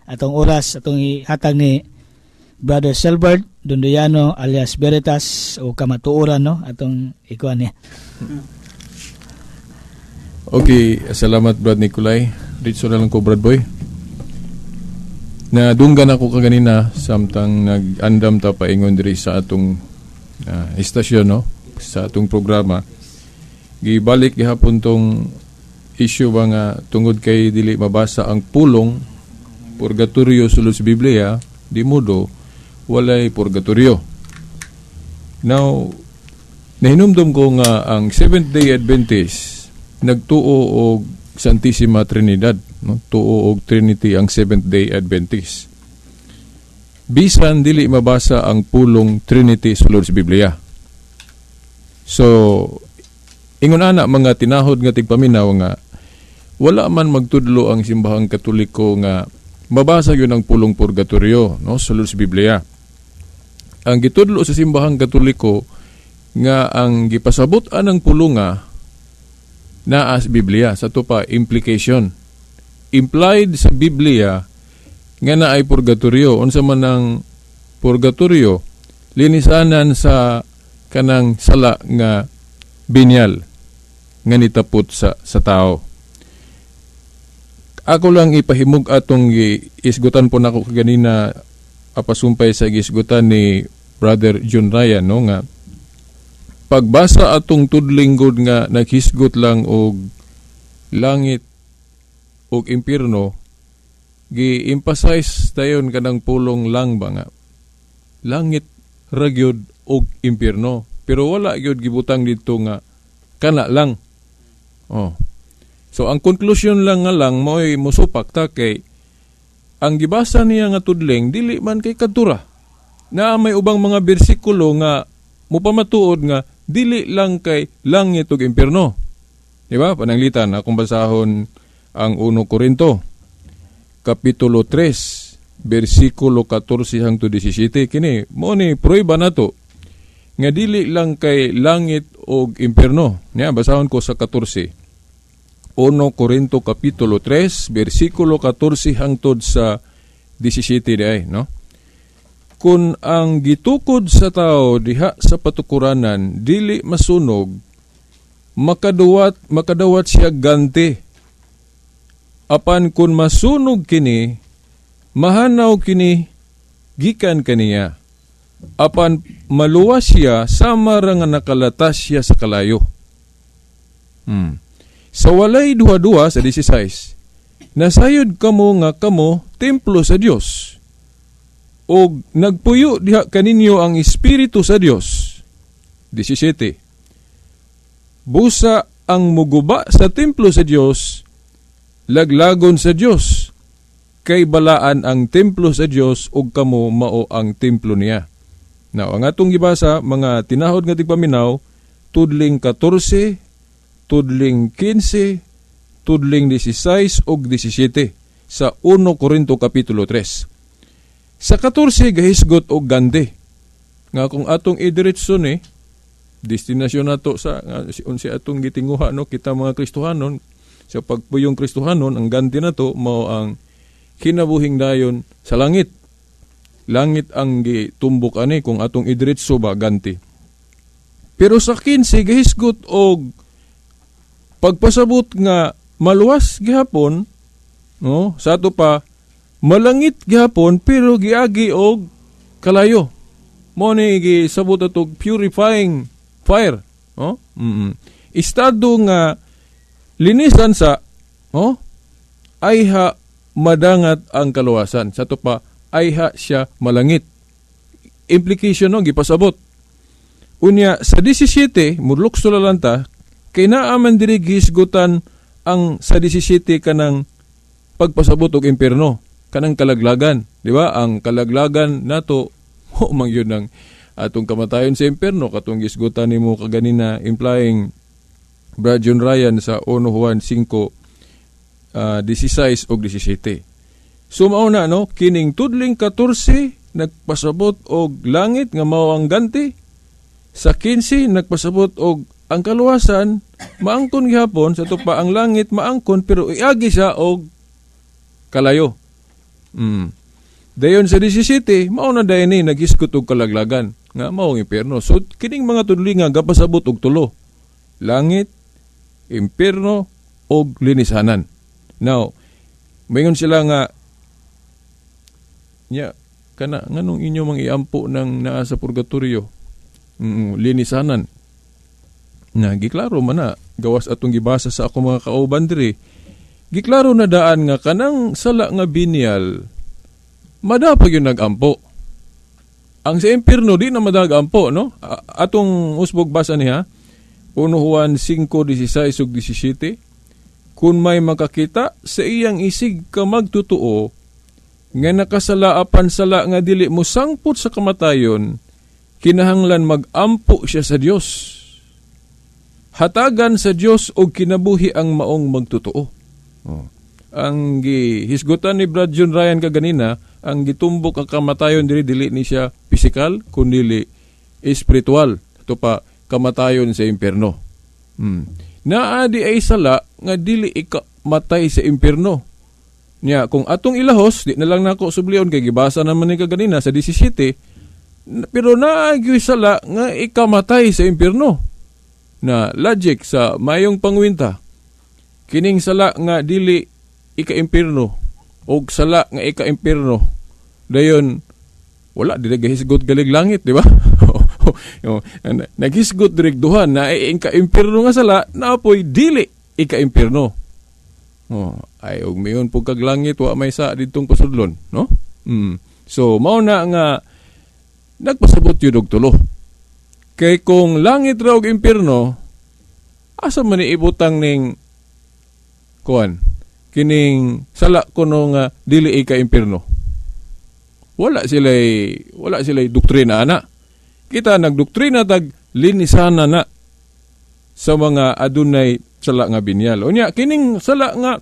atong oras atong ihatag ni Brother Selbert Dundoyano alias Veritas o kamatuoran no atong ikuan niya. Okay, salamat Brad Nicolay. Dito na lang ko Brad Boy. Nadunggan ako kaganina samtang nag-andam ta paingon diri sa atong istasyon no, sa atong programa. Gibalik gihapon tong issue ba nga tungod kay dili mabasa ang pulong purgatorio sulod sa Biblia, di modo walay purgatorio. Now, nahinumdum ko nga ang Seventh-day Adventist nagtuo og Santissima Trinidad, no? Tuo og Trinity ang Seventh-day Adventist. Bisan dili mabasa ang pulong Trinity sulod sa Biblia. So, ingon ana mga tinahod nga tigpaminaw nga wala man magtudlo ang simbahang Katoliko nga mabasa yun ang pulong purgatorio no sulod sa Biblia. Ang gitudlo sa simbahang Katoliko nga ang gipasabot-an ng pulunga naa sa Biblia. Sa to pa implication. Implied sa Biblia nga naay purgatorio. Unsa man ang purgatorio? Linisanan sa kanang sala nga binyal nga nitapot sa tao. Ako lang ipahimog atong isgutan po nako kaganina apasumpay sa gisgutan ni Brother John Ryan no nga pagbasa atong tudling god nga naghisgot lang og langit og impierno gi-emphasize dayon kanang pulong lang ba nga langit ragyod og impierno pero wala gyud gibutang dito nga kana lang. So ang conclusion lang nga lang mo'y musupak ta kay ang gibasa niya nga tudling dili man kay kadtura. Na may ubang mga bersikulo nga mupamatuod nga dili lang kay langit ug impierno. Di ba? Pananglitan akong basahon ang 1 Korinto kapitulo 3 bersikulo 14 hangtod 17 kini mo ni prueba nato nga dili lang kay langit ug impierno. Niya basahon ko sa 14. 1 Korinto kapitulo 3 bersikulo 14 hangtod sa 17 diay no. Kung ang gitukod sa tao diha sa patukuranan dili masunog makadawat siya ganti. Apan kun masunog kini mahanaw kini gikan kaniya. Apan maluwas siya sama ra nga nakalatas siya sa kalayo. Sa walay duha-duha sa 16, nasayod kamo nga kamo templo sa Dios. O nagpuyo diha kaninyo ang Espiritu sa Dios. 17. Busa ang muguba sa templo sa Dios, laglagon sa Dios. Kay balaan ang templo sa Dios ug kamo mao ang templo niya. Now, ang atong gibasa mga tinahod nga tigpaminaw tudling 14 tudling 15, tudling 16 ug 17 sa 1 Korinto kapitulo 3. Sa 14 gahisgot og gante. Nga kung atong idiretso ni destinasyon nato sa unsi atong gitinguha no kita mga Kristohanon sa pagpuyong Kristohanon ang gante nato mao ang kinabuhing dayon sa langit. Langit ang gitumbok ani kung atong idiretso ba gante. Pero sa 15 gahisgot og pagpasabot nga maluwas gihapon no sa ato pa malangit gihapon pero giagi og kalayo mo ni gisabot atog purifying fire no estado nga linisan sa ayha madangat ang kaluwasan sa ato pa ayha siya malangit implication no gipasabot unya sa 17 mudlok sulalanta kay naaman diri gisgutan ang sa 17 kanang pagpasabot og impierno kanang kalaglagan, di ba? Ang kalaglagan nato mang yun ang atong kamatayon sa impierno katong gisgutan nimo kaganina implying Brad John Ryan sa 1 Juan 5 16 og 17. So mao na no kining tudling 14 nagpasabot og langit nga mao ang ganti, sa 15 nagpasabot og ang kaluwasan maangkon gihapon sa tupa ang langit maangkon pero iagi siya og kalayo. Dayon sa 17, mao na dayon ni naghisgot og kalaglagan nga mao ang impierno. So kining mga tudlinga gapasabot og tulo. Langit, impierno og linisanan. Now, mayon sila nga kana nganong inyo mang iampo ng naa sa purgatorio. Linisanan. Na giklaro man na gawas atong gibasa sa ako mga kauban diri. Giklaro na daan nga kanang sala nga binyal madapag yung nagampo. Ang sa impierno di na madagampo, no? Atong usbog basa niya 1 Juan 5:16 ug 17. Kung may makakita sa iyang isig ka magtutuo nga nakasalaapan sala nga dili mo sangput sa kamatayon, kinahanglan magampo siya sa Dios. Hatagan sa Dios og kinabuhi ang maong magtutuo. Ang gihisgutan ni Brad John Ryan kaganina, ang gitumbok ang kamatayon dili ni siya physical kundi espiritual. Ito pa kamatayon sa impierno. Naadi ay sala nga dili ikamatay sa impierno. Nya kung atong ilahos, di na lang nako sublion kay gibasa naman ni kaganina sa 17, pero naagi sala nga ikamatay sa impierno. Na logic sa mayong pangwinta, kining sala nga dili ika-impierno o sala nga ika-impierno, dayon wala dili gahisgot galig langit, di ba? Naghisgot direk duhan na ika-impierno nga sala na apoy dili ika-impierno. Ay og mayon pug kag langit wa may sa didtong pasudlon, no? So mao na nga nagpasabot yun og tulo. Kay kung langit raw og impierno, asa man iibutang ning kuan kining sala kuno nga dili ika-impierno. Wala sila doktrina ana. Kita nagdoktrina tag linisana na sa mga adunay sala nga binyal. Unya kining sala nga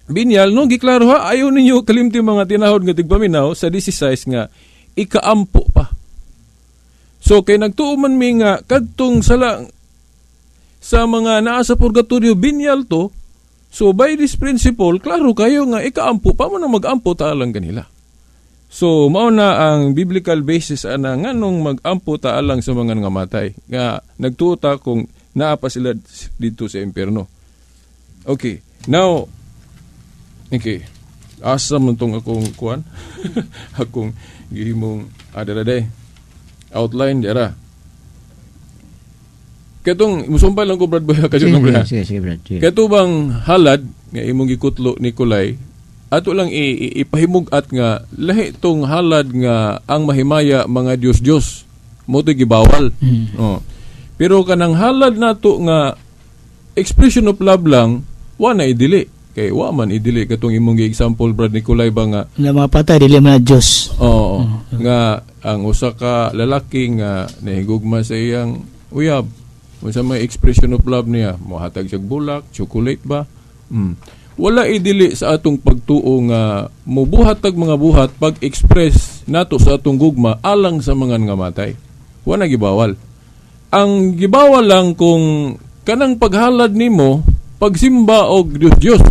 binyal no giklaro ha, ayo ninyo kalimti mga tinahod nga tigpaminaw sa 16 nga ikaampo pa. So kay nagtuo man mi nga kadtong sala sa mga naa sa purgatorio binyal to, so by this principle klaro kayo nga ikaampo pa mo na magampo ta alang kanila. So mao na ang biblical basis ana nganong magampo ta alang sa mga ngamatay nga nagtuo ta kung naa pa sila dito sa impierno. Okay. Now, asa man tong akong kuan? Akong gihimong adaraday. Outline dira. Katong musumpay lang ko Brad Boy kasi sige Brad. Kato bang halad nga imong gikutlo Nikolay, ato lang ipahimug-at nga lahi tong halad nga ang mahimaya mga Dios mo to gibawal. Pero kanang halad nato nga expression of love lang, wa na idili. Kay wa man idili katong imong gi-example Brad Nikolay ba nga na mga patay dili man Dios. Oo. Nga ang usa ka lalaki nga nahigugma sa iyang uyab, unsa may expression of love niya, mohatag siyag bulak, chocolate ba? Wala idili sa atong pagtuo nga mobuhatag mga buhat pag-express nato sa atong gugma alang sa mga ngamatay. Wa na gibawal. Ang gibawal lang kung kanang paghalad nimo pagsimba og Dios.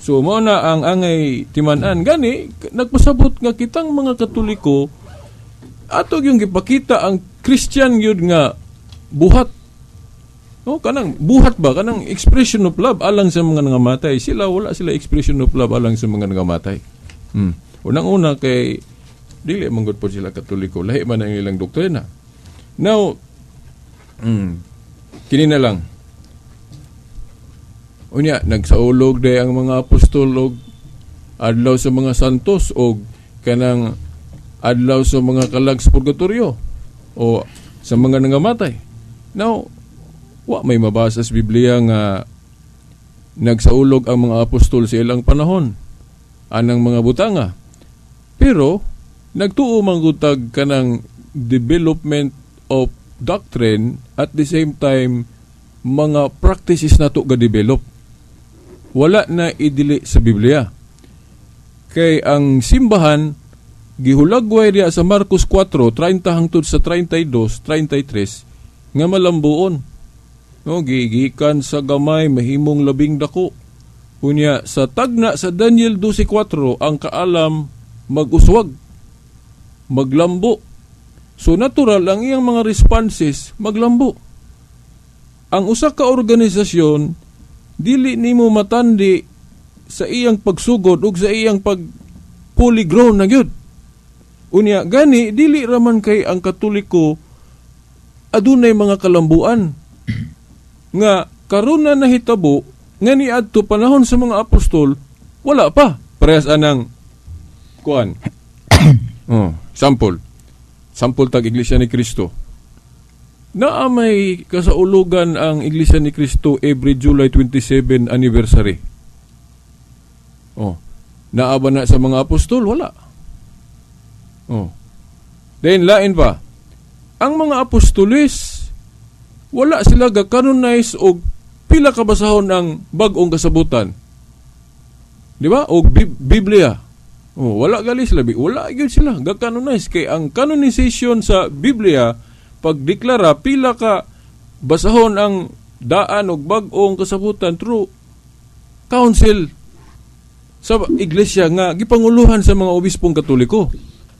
So mo na ang angay timan-an gani nagpasabot nga kitang mga Katoliko atog yung gipakita ang Christian yun nga buhat. No, kanang buhat ba kanang expression of love alang sa mga nangamatay. Sila wala sila expression of love alang sa mga nangamatay. Unang-una kay dili man gud po sila Katoliko, lahi man ang ilang doktrina. Now, kini na lang. Unya, nagsaulog day ang mga apostol og adlaw sa mga santos og kanang adlaw sa mga kalag sa purgatorio o sa mga nangamatay. Now, wa may mabasa sa Biblia nga nagsaulog ang mga apostol sa ilang panahon anang mga butanga. Pero nagtuo man gutag kanang development of doctrine at the same time mga practices nato ga-develop. Wala na idili sa Biblia. Kay ang simbahan gihulagway diya sa Marcos 4:30 hangtod sa 32-33 nga malambuon. No, gigikan sa gamay mahimong labing dako. Unya sa tagna sa Daniel 12:4 ang kaalam mag-uswag, maglambo. So natural ang iyang mga responses maglambo. Ang usa ka organisasyon dili nimo matandi sa iyang pagsugod ug sa iyang pag fully grown na gyud. Unya gani dili raman kay ang Katoliko adunay mga kalambuan nga karon na nahitabo nga niadto panahon sa mga apostol wala pa parehas anang kuan. Sample tag Iglesia ni Cristo. Naa may kasaulugan ang Iglesia ni Cristo every July 27 anniversary. Naa ba na sa mga apostol? Wala. Then lain pa. Ang mga apostolis wala sila ga-canonize og pila ka basahon ang bag-ong kasabutan. Di ba? O Biblia. Wala gali sila. Wala gyud sila ga-canonize kay ang canonization sa Biblia pagdeklara pila ka basahon ang daan og bag-ong kasabutan through council sa iglesia nga gipanguluhan sa mga obispong Katoliko.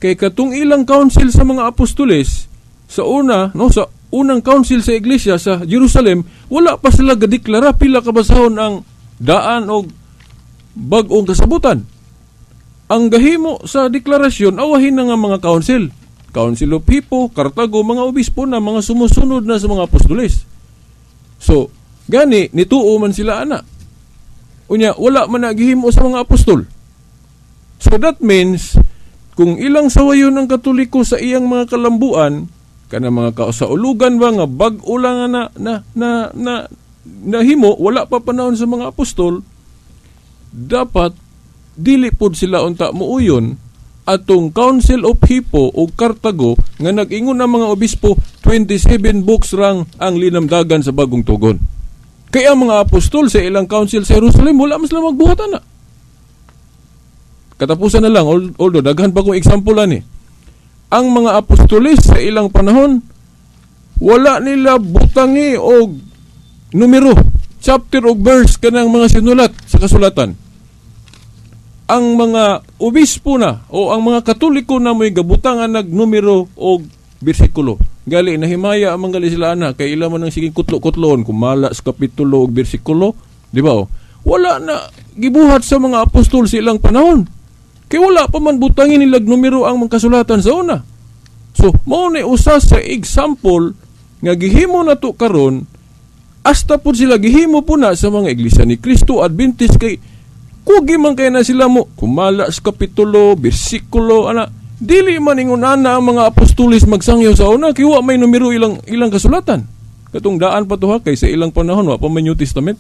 Kay katong ilang council sa mga apostoles sa unang council sa iglesia sa Jerusalem, wala pa sila gadeklara pila ka basahon ang daan og bag-ong kasabutan. Ang gahimo sa deklarasyon awahin na nga mga council. Council of Hippo, Cartago, mga obispo na mga sumusunod na sa mga apostoles. So, gani nituo man sila ana. Unya wala man nagihimo sa mga apostol. So that means kung ilang sawayon ang Katoliko sa iyang mga kalambuan, kana mga kasaulugan ba nga bag-o lang na himo, wala pa panahon sa mga apostol, dapat dili pod sila unta muuyon atong Council of Hippo o Cartago nga nag-ingon ang mga obispo 27 books rang ang linamdagan sa bagong tugon. Kaya ang mga apostol sa ilang council sa Jerusalem wala mas lang magbuhatan na. Katapusan na lang, although daghan pa kong example ani. Ang mga apostolis sa ilang panahon wala nila butangi o numero, chapter o verse kanang mga sinulat sa kasulatan. Ang mga obispo na o ang mga Katoliko na may gabutangan nagnumero o bersikulo. Gali nahimaya ang mga sila ana kay ila man ang siging kutlo-kutlon kumala sa kapitulo o bersikulo, di ba? Wala na gibuhat sa mga apostol sa ilang panahon. Kay wala pa man butangin nilag numero ang mga kasulatan sa una. So, mao ni usa sa example nga gihimo na to karon hasta po sila gihimo po na sa mga iglesia ni Cristo Adventist kay kugi man kay na sila mo kumala sa kapitulo, bersikulo ana. Dili man ingon ana ang mga apostolis magsangyo sa una kay wa may numero ilang kasulatan. Katong daan pa to ha kay sa ilang panahon wa pa may New Testament.